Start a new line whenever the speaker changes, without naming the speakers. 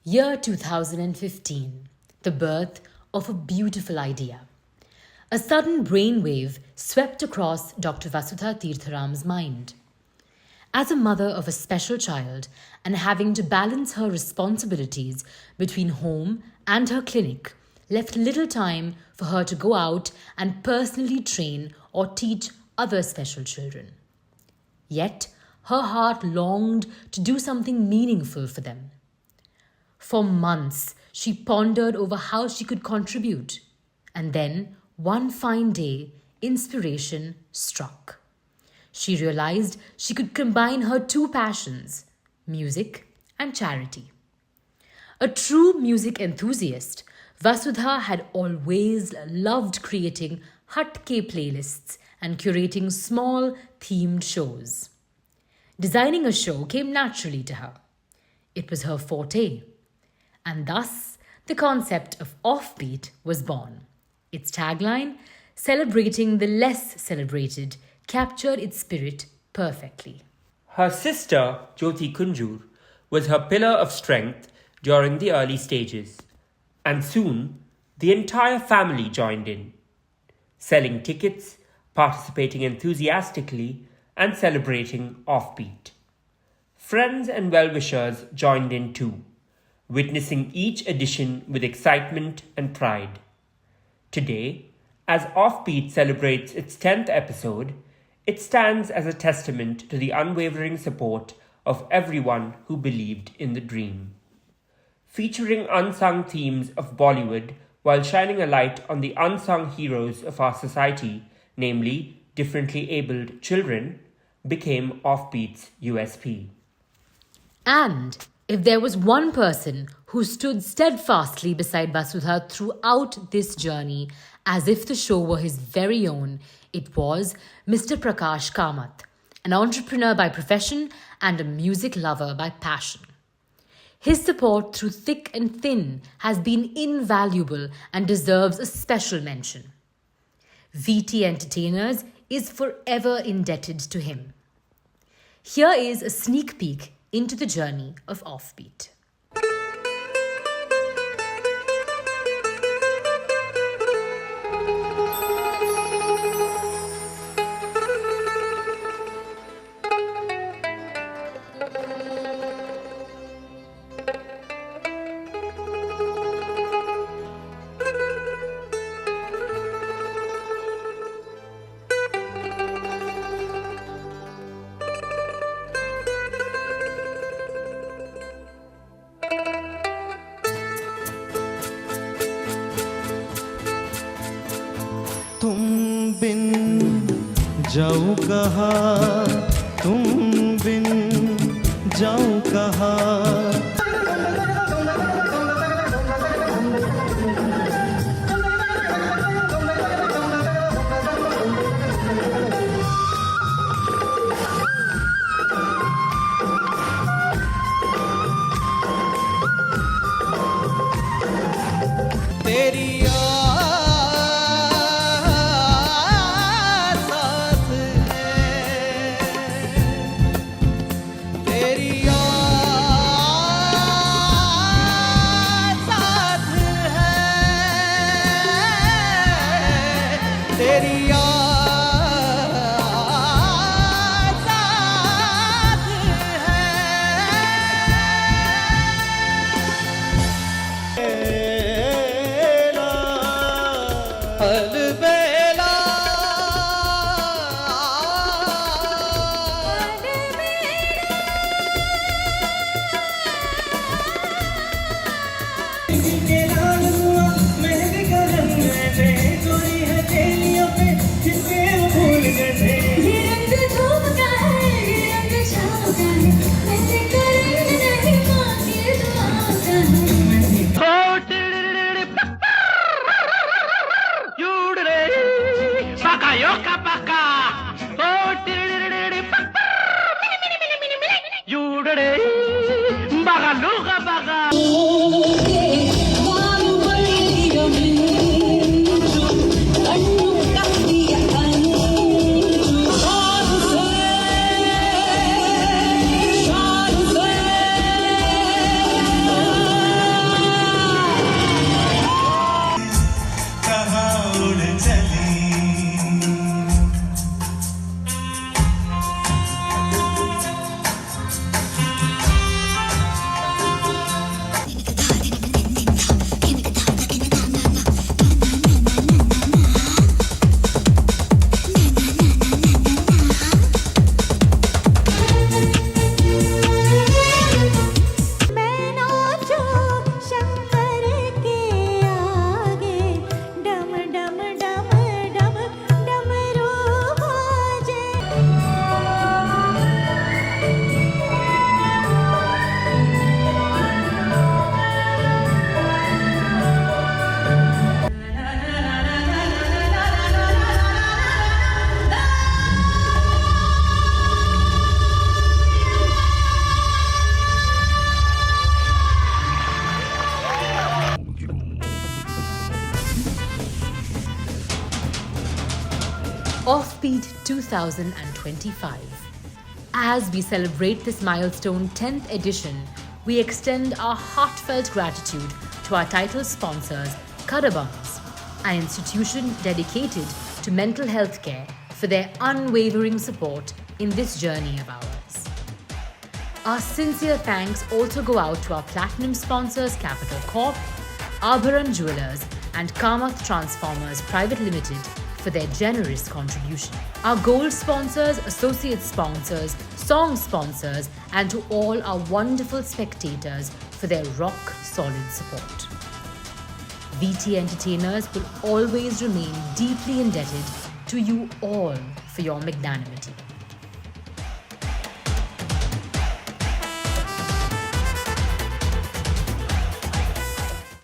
Year 2015, the birth of a beautiful idea. A sudden brainwave swept across Dr. Vasudha Tirtharam's mind. As a mother of a special child and having to balance her responsibilities between home and her clinic, left little time for her to go out and personally train or teach other special children. Yet, her heart longed to do something meaningful for them. For months, she pondered over how she could contribute. And then, one fine day, inspiration struck. She realized she could combine her two passions, music and charity. A true music enthusiast, Vasudha had always loved creating Hatke playlists and curating small themed shows. Designing a show came naturally to her. It was her forte. And thus, the concept of OFFBEAT was born. Its tagline, celebrating the less celebrated, captured its spirit perfectly.
Her sister, Jyoti Kunjur, was her pillar of strength during the early stages, and soon the entire family joined in, selling tickets, participating enthusiastically, and celebrating OFFBEAT. Friends and well-wishers joined in too, witnessing each edition with excitement and pride. Today, as OFFBEAT celebrates its 10th episode, it stands as a testament to the unwavering support of everyone who believed in the dream. Featuring unsung themes of Bollywood while shining a light on the unsung heroes of our society, namely differently abled children, became OFFBEAT's USP.
And if there was one person who stood steadfastly beside Vasudha throughout this journey, as if the show were his very own, it was Mr. Prakash Kamath, an entrepreneur by profession and a music lover by passion. His support through thick and thin has been invaluable and deserves a special mention. VT Entertainers is forever indebted to him. Here is a sneak peek into the journey of OFFBEAT.
तुम बिन जाऊं कहाँ, तुम बिन जाऊं कहाँ। तेरी
Offbeat 2025. As we celebrate this milestone 10th edition, we extend our heartfelt gratitude to our title sponsors, Karabams, an institution dedicated to mental health care, for their unwavering support in this journey of ours. Our sincere thanks also go out to our platinum sponsors Capital Corp, Abharan Jewelers and Kamath Transformers Private Limited for their generous contribution. Our gold sponsors, associate sponsors, song sponsors, and to all our wonderful spectators for their rock-solid support. VT Entertainers will always remain deeply indebted to you all for your magnanimity.